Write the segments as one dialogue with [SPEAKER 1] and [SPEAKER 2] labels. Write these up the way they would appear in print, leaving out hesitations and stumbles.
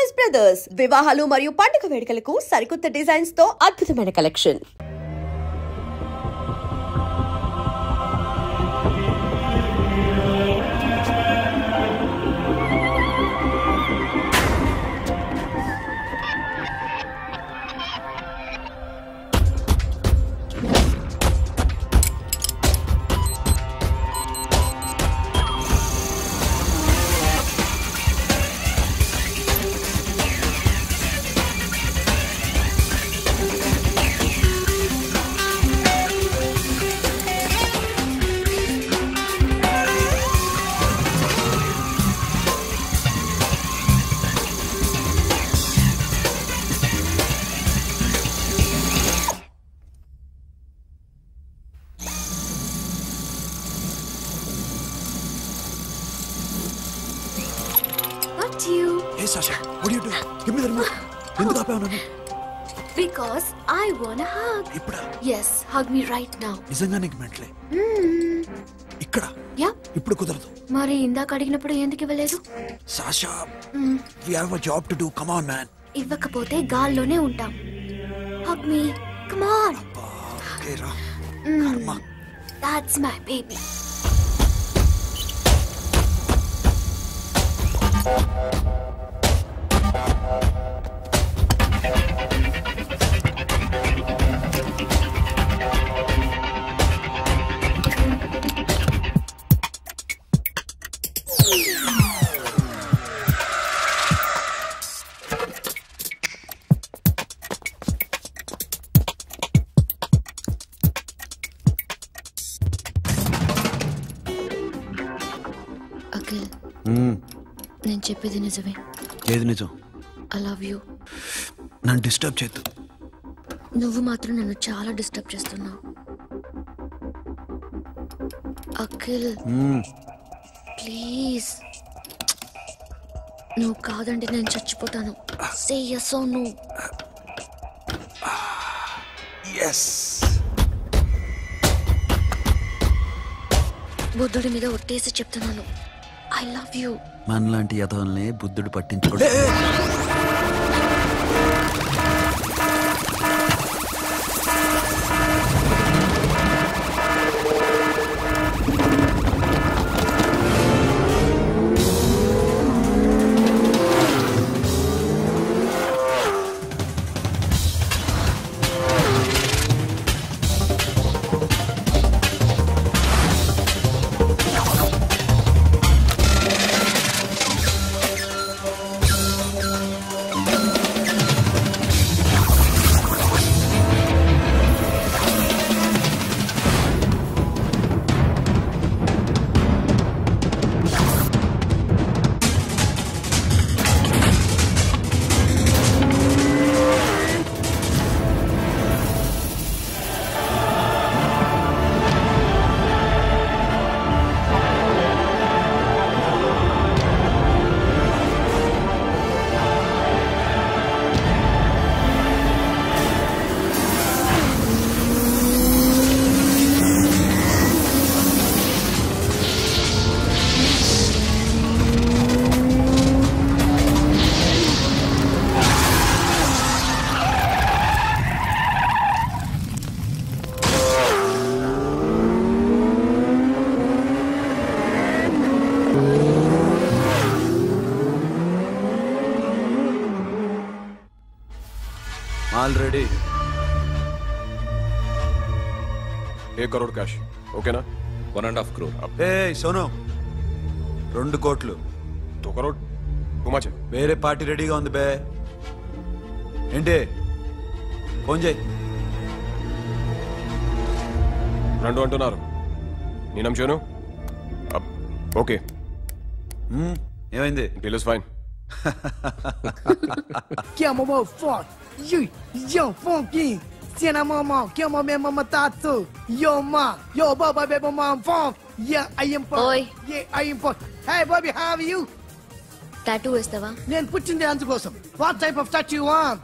[SPEAKER 1] Choice brothers వివాహాలు మరియు పండుగ వేడుకలకు సరికొత్త డిజైన్స్ తో అద్భుతమైన collection.
[SPEAKER 2] Hey Sasha, what are you doing? Give me the remote. ఎందుకు ఆపావు నన్ను?
[SPEAKER 3] Because I want a hug.
[SPEAKER 2] ఇప్పుడా?
[SPEAKER 3] Yes, hug me right now.
[SPEAKER 2] నిజంగా నీకు మెంటలే? ఇక్కడ?
[SPEAKER 3] యా.
[SPEAKER 2] ఇప్పుడు కుదరదు.
[SPEAKER 3] మరి ఇందాక అడిగినప్పుడు ఎందుకు ఇవ్వలేదు?
[SPEAKER 2] Sasha, we have a job to do. Come on, man.
[SPEAKER 3] ఇవ్వకపోతే గాల్లోనే ఉంటాం. Hug me. Come on.
[SPEAKER 2] Okay, రా. కర్మ.
[SPEAKER 3] That's my baby. అఖిల్, నేను చెప్పేది నిజమే.
[SPEAKER 2] ఏది నిజం?
[SPEAKER 3] I love you.
[SPEAKER 2] నన్ను డిస్టర్బ్ చేయొద్దు.
[SPEAKER 3] నువ్వు మాత్రం నన్ను చాలా డిస్టర్బ్ చేస్తున్నావు. అఖిల్ ప్లీజ్, నువ్వు కాదంటే నేను చచ్చిపోతాను. సే yes or no.
[SPEAKER 2] yes.
[SPEAKER 3] బుద్ధుడి మీద ఒట్టేసి చెప్తున్నాను. I love you.
[SPEAKER 2] మనలాంటి యథోల్ని బుద్ధుడు పట్టించుకోడు.
[SPEAKER 4] Already 1 crore cash. ఓకేనా?
[SPEAKER 5] 1.5 crore.
[SPEAKER 2] ఏ సోను, 2 కోట్లు.
[SPEAKER 4] 2 crore గుమాచే.
[SPEAKER 2] వేరే పార్టీ రెడీగా ఉంది బే. ఏంటి? ఫోన్ చేయి.
[SPEAKER 4] 2 అంటున్నారు. నేనేం చేయను? ఓకే.
[SPEAKER 2] ఏమైంది?
[SPEAKER 4] Deal is fine.
[SPEAKER 6] Que é uma foto. Yo, funky. Cena mama, que é uma mesma matatu. Yo, ma. Yo, baba, baby, mom, funk. Yeah, I am funk.
[SPEAKER 3] Oi.
[SPEAKER 6] Yeah, I am funk. Hey, Bobby, how are you?
[SPEAKER 3] Tattoo వేస్తావా?
[SPEAKER 6] నేను పుట్టింది అందుకోసం. What type of tattoo you want?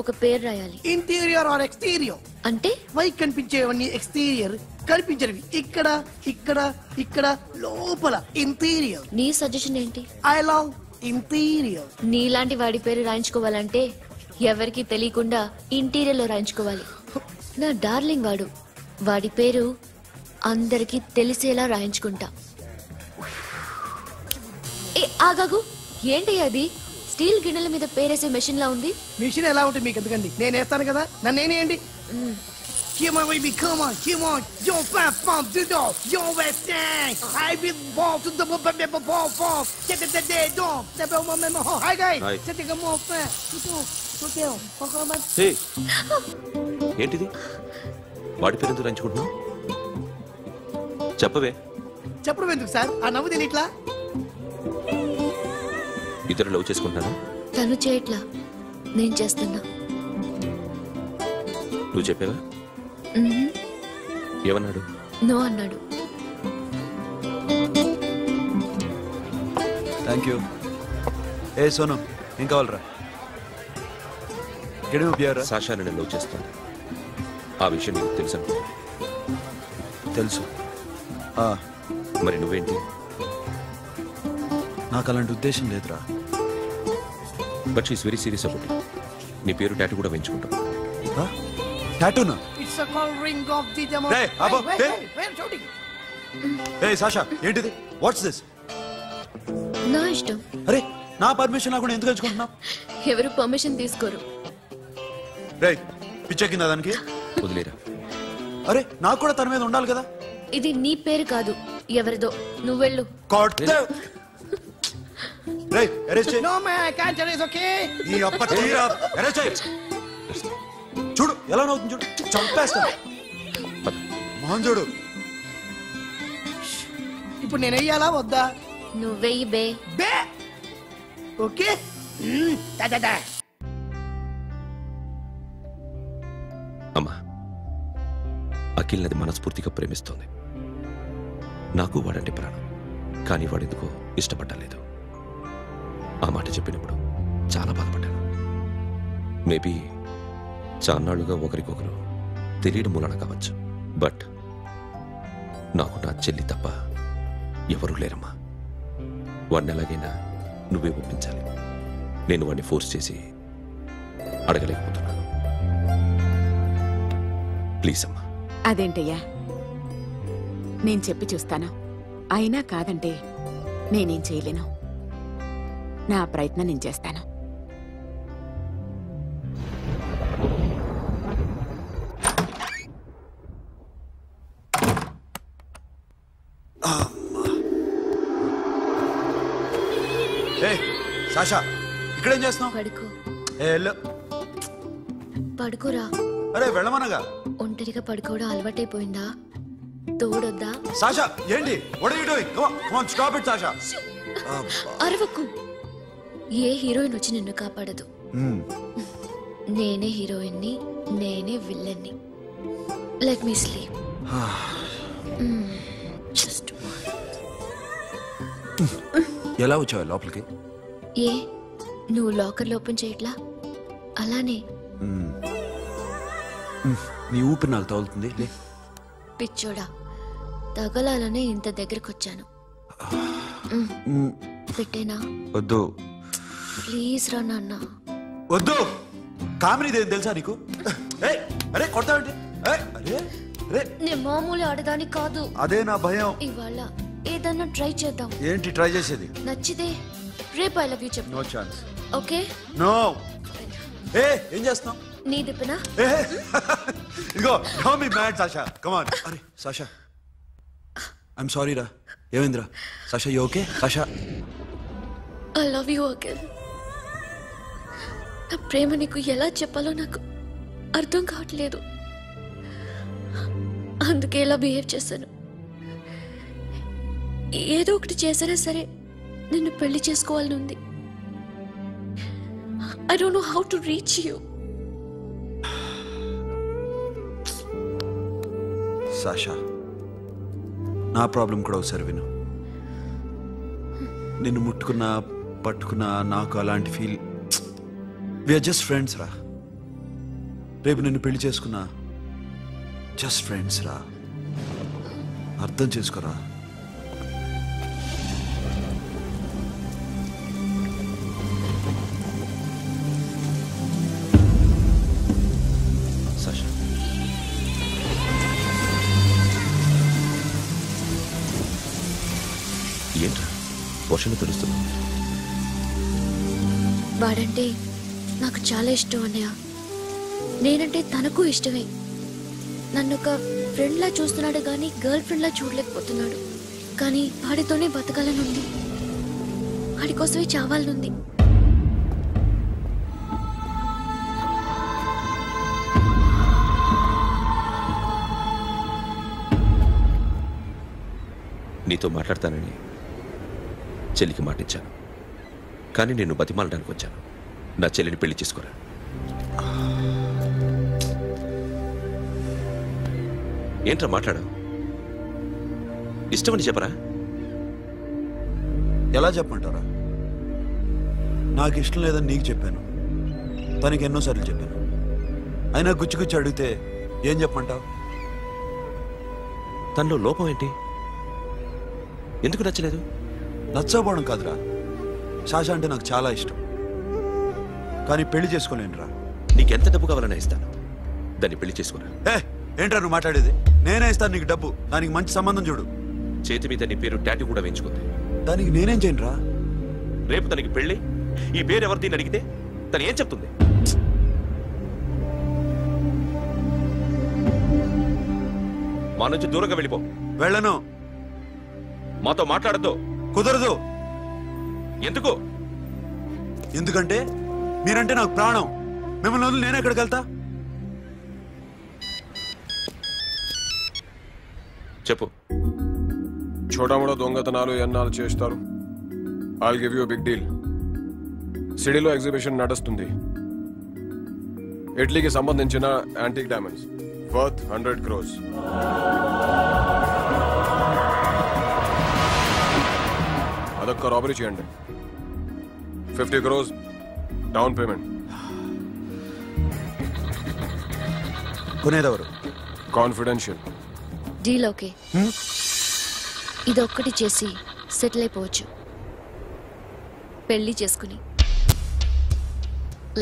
[SPEAKER 3] ఒక పేరు రాయాలి.
[SPEAKER 6] Interior or exterior?
[SPEAKER 3] అంటే
[SPEAKER 6] పైకి కనిపించేవన్నీ exterior, కనిపించేవి ఇక్కడ ఇక్కడ ఇక్కడ లోపల ఇంటీరియర్.
[SPEAKER 3] నీ సజెషన్ ఏంటి?
[SPEAKER 6] I love interior.
[SPEAKER 3] నీలాంటి వాడి పేరు రాయించుకోవాలంటే ఎవరికి తెలియకుండా ఇంటీరియర్లో రాయించుకోవాలి. నా డార్లింగ్ వాడి పేరు అందరికి తెలిసేలా రాయించుకుంటా. ఏ ఆగాగు, ఏంటి అది? స్టీల్ గిన్నెల మీద పేరేసే మెషిన్ లా ఉంది.
[SPEAKER 6] మిషన్ ఎలా ఉంటుంది మీకు ఎందుకండి, నేను వేస్తాను కదా, నన్ను నేనేయండి. Come on, baby, come on, come on. Yo, fat funk, do do. Yo, West End. I will ball to the ball funk. Get the day dog. The bell moment. Hi, guys.
[SPEAKER 5] Hi.
[SPEAKER 6] Set the more fat. Hotel.
[SPEAKER 5] హే ఏంటిది? వాడి పేరు ఎందుకు రంచుకుంటున్నావు? చెప్పవే.
[SPEAKER 6] చెప్పడం ఎందుకు sir? ఆ నవ్వు తిని ఇట్లా
[SPEAKER 5] ఇద్దరు లవ్ చేసుకుంటాను.
[SPEAKER 3] తను చేయట్లా, నేను చేస్తున్నా.
[SPEAKER 5] నువ్వు చెప్పావా? ఏమన్నాడు?
[SPEAKER 3] నో అన్నాడు.
[SPEAKER 2] Thank you. ఏ సోను, ఏం కావాలరా? గడిరా.
[SPEAKER 5] సాషా నేను లవ్ చేస్తాను. ఆ విషయం నీకు తెలుసు అనుకో.
[SPEAKER 2] తెలుసు.
[SPEAKER 5] మరి నువ్వేంటి?
[SPEAKER 2] నాకు అలాంటి ఉద్దేశం లేదురా.
[SPEAKER 5] But she's very serious about it. నీ పేరు టాటూ కూడా వేయించుకుంటాం.
[SPEAKER 2] టాటూనా?
[SPEAKER 6] It's a call ring of the demo.
[SPEAKER 2] Hey, Abba, hey.
[SPEAKER 6] Wait, shooting.
[SPEAKER 2] A Sasha, ఏంటిది? What's this?
[SPEAKER 3] నా ఇష్టం.
[SPEAKER 2] అరే, నా పర్మిషన్ లేకుండా ఎందుకు ఎంచుకుంటున్నావు?
[SPEAKER 3] ఎవరు పర్మిషన్ తీసుకోరు.
[SPEAKER 2] రే, పిచ్చెక్కిందా దానికి?
[SPEAKER 5] వదిలేరా.
[SPEAKER 2] అరే, నాకు కూడా తన మీద ఉండాలి కదా.
[SPEAKER 3] ఇది నీ పేరు కాదు, ఎవరిదో. నువ్వెళ్ళు.
[SPEAKER 2] రే, అరెస్ట్ చేయి.
[SPEAKER 6] No man, I can't tell you, it's okay.
[SPEAKER 2] ఈ అప్ప తీరా. అరెస్ట్ చేయి. చూడు ఎలా నవ్వుతుంది, చూడు. చంపేస్తా. మోహన్ చూడు.
[SPEAKER 6] ఇప్పుడు నేను వెయ్యాలా వద్దా?
[SPEAKER 3] నువ్వెయ్యి బే.
[SPEAKER 6] బే ఓకే.
[SPEAKER 5] అమ్మా, అఖిల్ నది మనస్ఫూర్తిగా ప్రేమిస్తోంది. నాకు వాడంటే ప్రాణం. కానీ వాడెందుకో ఇష్టపడలేదు. ఆ మాట చెప్పినప్పుడు చాలా బాధపడ్డాను. మేబీ చాన్నాళ్లుగా ఒకరికొకరు తెలియడం మూలన కావచ్చు. బట్ నాకు నా చెల్లి తప్ప ఎవరూ లేరమ్మా. వాడిని ఎలాగైనా నువ్వే ఒప్పించాలి. నేను వాడిని ఫోర్స్ చేసి అడగలేకపోతున్నాను. ప్లీజ్ అమ్మా.
[SPEAKER 7] అదేంటయ్యా, నేను చెప్పి చూస్తాను. అయినా కాదంటే నేనేం చేయలేను. నా ప్రయత్నం నేను చేస్తాను.
[SPEAKER 2] సాషా, ఇక్కడేం చేస్తున్నావు?
[SPEAKER 3] పడుకో. పడుకోరా.
[SPEAKER 2] అరే వెళ్ళమనగా.
[SPEAKER 3] ఒంటరిగా పడుకోవడం అలవాటైపోయిందా? తోడొద్దా?
[SPEAKER 2] సాషా, ఏంటి? What are you doing? Come on, come on, stop it, Sasha.
[SPEAKER 3] అరవకు. ఏ హీరోయిన్ వచ్చి నిన్ను కాపాడదు. నేనే హీరోయిన్ని, నేనే విల్లన్ని. Let me sleep. జస్ట్
[SPEAKER 2] ఎలా వచ్చావు లోపలికి?
[SPEAKER 3] ఏ నువ్వు లాకర్లో ఓపెన్ చేయట్లా? అలానే.
[SPEAKER 2] నీ ఊపిరి నాకు తగులుతుంది.
[SPEAKER 3] పిచ్చోడా, తగలాలనే ఇంత దగ్గరకొచ్చాను. పెట్టేనా?
[SPEAKER 2] వద్దు
[SPEAKER 3] ప్లీజ్ రా నాన్న.
[SPEAKER 2] వద్దు. కామెడీ తెలుసా నీకు? అరే కొడతావంటే?
[SPEAKER 3] నే మామూలు ఆడదాని కాదు.
[SPEAKER 2] అదే నా భయం.
[SPEAKER 3] ఇవాళ ఏదన్నా ట్రై చేద్దాం.
[SPEAKER 2] ఏంటి ట్రై చేసేది?
[SPEAKER 3] నచ్చితే రేపు ఐ లవ్ యూ చెప్పు.
[SPEAKER 2] No chance.
[SPEAKER 3] ఓకే?
[SPEAKER 2] నో. ఏం చేస్తున్నావు?
[SPEAKER 3] నీ దిప్పనా?
[SPEAKER 2] ఇదిగో, don't be mad Sasha. Come on. అరే సాషా, ఐఎమ్ సారీ రా. ఏమైందిరా? Sasha, you okay? Sasha,
[SPEAKER 3] I love you again. నా ప్రేమ నీకు ఎలా చెప్పాలో నాకు అర్థం కావట్లేదు. అందుకే ఇలా బిహేవ్ చేశాను. ఏదో ఒకటి చేసినా సరే నిన్ను పెళ్లి చేసుకోవాలని ఉంది. I don't know how to reach you.
[SPEAKER 2] Sasha, నా ప్రాబ్లం కూడా ఒకసారి విను. నిన్ను ముట్టుకున్నా పట్టుకున్నా నాకు అలాంటి ఫీల్. వీఆర్ జస్ట్ ఫ్రెండ్స్ రా. రేపు నిన్ను పెళ్లి చేసుకున్నా జస్ట్ ఫ్రెండ్స్ రా. అర్థం చేసుకోరా.
[SPEAKER 5] ఎమోషన్ తెలుస్తున్నావు.
[SPEAKER 3] వాడంటే నాకు చాలా ఇష్టం అన్నయ్య. నేనంటే తనకు ఇష్టమే. నన్ను ఒక ఫ్రెండ్లా చూస్తున్నాడు కానీ గర్ల్ ఫ్రెండ్లా చూడలేకపోతున్నాడు. కానీ వాడితోనే బతకాలనుంది, వాడి కోసమే చావాలనుంది.
[SPEAKER 5] నీతో మాట్లాడతానని చెల్లికి మాటిచ్చాను, కానీ నేను బతిమాలడానికి వచ్చాను. నా చెల్లిని పెళ్లి చేసుకోరా. ఏంట్రా మాట్లాడావు? ఇష్టమని చెప్పరా?
[SPEAKER 2] ఎలా చెప్పమంటారా? నాకు ఇష్టం లేదని నీకు చెప్పాను, తనకి ఎన్నోసార్లు చెప్పాను. అయినా గుచ్చి అడిగితే ఏం చెప్పమంటావు?
[SPEAKER 5] తనలో లోపం ఏంటి? ఎందుకు నచ్చలేదు?
[SPEAKER 2] నచ్చకపోవడం కాదురా, శాషా అంటే నాకు చాలా ఇష్టం, కానీ పెళ్లి చేసుకోలేనురా.
[SPEAKER 5] నీకెంత డబ్బు కావాలన్నా ఇస్తాను, దాన్ని పెళ్లి చేసుకోరా.
[SPEAKER 2] ఏంట్రా నువ్వు మాట్లాడేది? నేనే ఇస్తాను నీకు డబ్బు, దానికి మంచి సంబంధం చూడు.
[SPEAKER 5] చేతి మీద నీ పేరు టాటూ కూడా వేయించుకుంది.
[SPEAKER 2] దానికి నేనేం చేయనురా?
[SPEAKER 5] రేపు తనకి పెళ్లి, ఈ పేరు ఎవరిది అడిగితే తను ఏం చెప్తుంది? మా నుంచి దూరంగా వెళ్ళిపో.
[SPEAKER 2] వెళ్ళను.
[SPEAKER 5] మాతో మాట్లాడద్దు.
[SPEAKER 2] కుదరదు.
[SPEAKER 5] ఎందుకు?
[SPEAKER 2] ఎందుకంటే మీరంటే నాకు ప్రాణం. మిమ్మల్ని వదిలి నేను ఎక్కడికి వెళ్తా?
[SPEAKER 5] చెప్పు.
[SPEAKER 4] చోటామోటా దొంగతనాలు ఎన్నాళ్ళు చేస్తారు? I'll give you big deal. సిటీలో ఎగ్జిబిషన్ నడుస్తుంది. ఇటలీకి సంబంధించిన యాంటిక్ డైమండ్స్ వర్త్ 100 crores. అదొక్క రాబరీ చేయండి. 50 crores డౌన్ పేమెంట్.
[SPEAKER 2] కొనేదెవరు?
[SPEAKER 4] కాన్ఫిడెన్షియల్.
[SPEAKER 3] Deal okay. ఇదొక్కటి చేసి సెటిల్ అయిపోవచ్చు. పెళ్లి చేసుకుని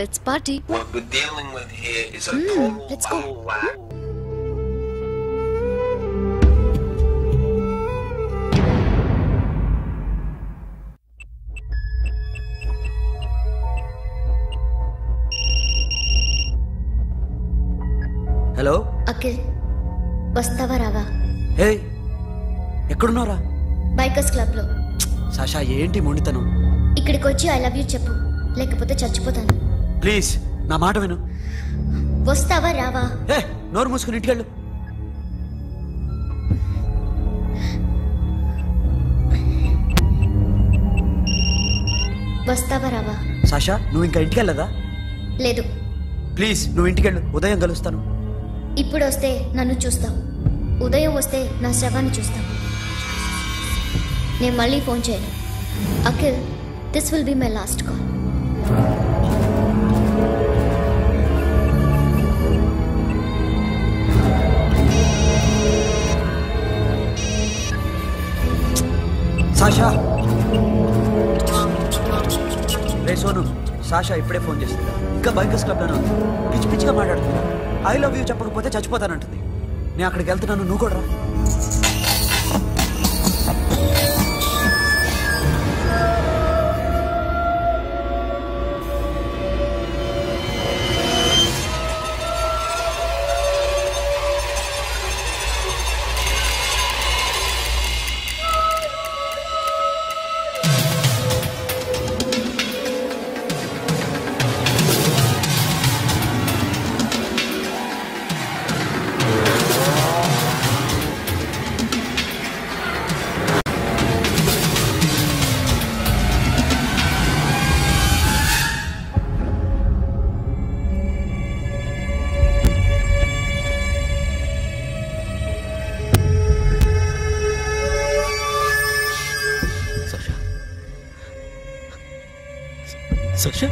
[SPEAKER 3] let's party.
[SPEAKER 8] What we're dealing with here is a total
[SPEAKER 3] let's go.
[SPEAKER 8] whack.
[SPEAKER 9] Hello
[SPEAKER 3] Akhil, వస్తావా రావా?
[SPEAKER 9] హే, ఎక్కడున్నారా?
[SPEAKER 3] బైకర్స్ క్లబ్ లో.
[SPEAKER 9] సాషా ఏంటి మొండితనం?
[SPEAKER 3] ఇక్కడికి వచ్చి ఐ లవ్ యూ చెప్పు, లేకపోతే చచ్చిపోతాను.
[SPEAKER 9] ప్లీజ్ నా మాట విను.
[SPEAKER 3] వస్తావా రావా?
[SPEAKER 9] హే, నోరు మూసుకుని ఇంటికెళ్ళు.
[SPEAKER 3] వస్తావా రావా?
[SPEAKER 9] సాషా నువ్వు ఇంకా ఇంటికెళ్ళదా?
[SPEAKER 3] లేదు.
[SPEAKER 9] ప్లీజ్ నువ్వు ఇంటికెళ్ళు, ఉదయం కలుస్తాను.
[SPEAKER 3] ఇప్పుడు వస్తే నన్ను చూస్తావు, ఉదయం వస్తే నా శవాన్ని చూస్తావు. నేను మళ్ళీ ఫోన్ చేయను. Akhil, this will be my last call.
[SPEAKER 9] Sasha, ray Sonu, Sasha ఇప్పుడే ఫోన్ చేస్తుంది. ఇంకా బైకర్స్ క్లబ్లోనే ఉంది. పిచ్చి పిచ్చిగా మాట్లాడుతుంది. ఐ లవ్ యూ చెప్పకపోతే చచ్చిపోతానంటుంది. నేను అక్కడికి వెళ్తున్నాను, నువ్వు కూడా రా.
[SPEAKER 5] Sasha?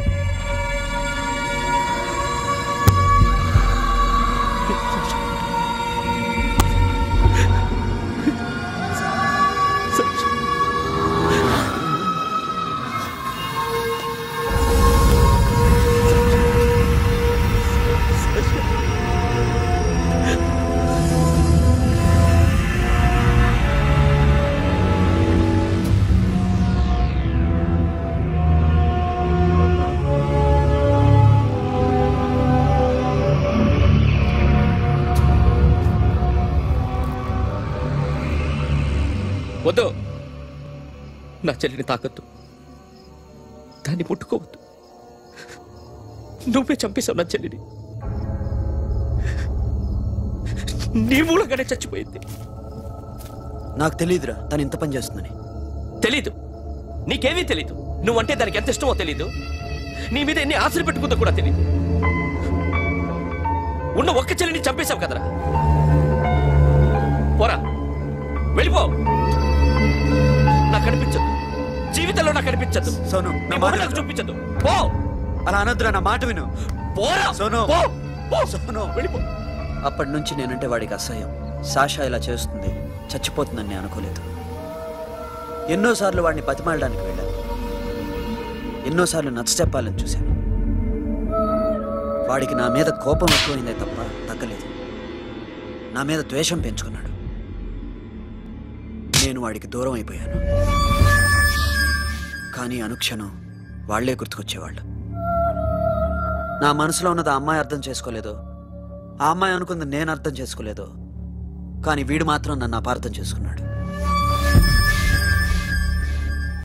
[SPEAKER 10] నా చెల్లిని తాకద్దు, దాన్ని ముట్టుకోవద్దు. నువ్వే చంపేశావు నా చెల్లిని. నీ మూలంగానే చచ్చిపోయింది.
[SPEAKER 9] నాకు తెలియదురా తను ఇంత పని చేస్తుందని.
[SPEAKER 10] తెలీదు, నీకేమీ తెలీదు. నువ్వంటే దానికి ఎంత ఇష్టమో తెలీదు, నీ మీద ఎన్ని ఆశలు పెట్టుకుందో కూడా తెలీదు. ఉన్న ఒక్క చెల్లిని చంపేశావు కదరా. పోరా, వెళ్ళిపో. నాకు కనిపించదు, జీవితంలో నాకు కనిపించదు.
[SPEAKER 9] సోను
[SPEAKER 10] నాకు చూపించదు. పో.
[SPEAKER 9] అలా అనొద్దురా, నా మాట విను.
[SPEAKER 10] పోరా
[SPEAKER 9] సోను.
[SPEAKER 10] సోను వెళ్ళిపో.
[SPEAKER 9] అప్పటి నుంచి నేనంటే వాడికి అసహ్యం. సాషా ఇలా చేస్తుంది, చచ్చిపోతుందని నేను అనుకోలేదు. ఎన్నోసార్లు వాడిని బతిమాలడానికి వెళ్ళాను, ఎన్నోసార్లు నచ్చ చెప్పాలని చూశాను. వాడికి నా మీద కోపం ఎక్కువైందే తప్ప తగ్గలేదు. నా మీద ద్వేషం పెంచుకున్నాడు. నేను వాడికి దూరం అయిపోయాను. కానీ అనుక్షణం వాళ్లే గుర్తుకొచ్చేవాళ్ళు. నా మనసులో ఉన్నది ఆ అమ్మాయి అర్థం చేసుకోలేదో, ఆ అమ్మాయి అనుకుంది నేను అర్థం చేసుకోలేదో, కానీ వీడు మాత్రం నన్ను అపార్థం చేసుకున్నాడు.